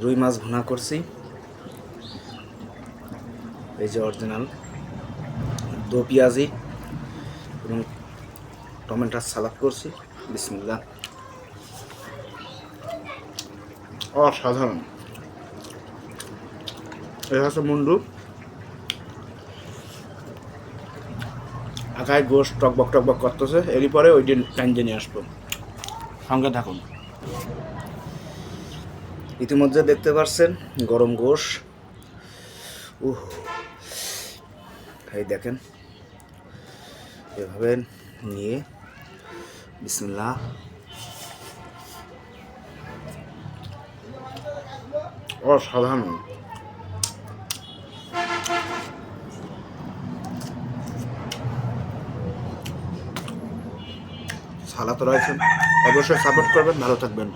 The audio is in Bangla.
রুই মাছ ভুনা করছি, এই যে অরিজিনাল দো পেঁয়াজি এবং টমেটোর সালাদ করছি। বিসমিল্লাহ। অসাধারণ। এটা হচ্ছে মুন্ডু, আগায় গোশ টকবক টকবক করতেছে, এরই পরে ওই দিন টাইম নিয়ে আসবো। সঙ্গে থাকুন। ইতিমধ্যে দেখতে পাচ্ছেন গরম গোশ। এই দেখেন, এভাবে নিয়ে বিসমিল্লাহ। অসাধারণ। সালাদ রয়েছেন, অবশ্যই সাপোর্ট করবেন, ভালো থাকবেন।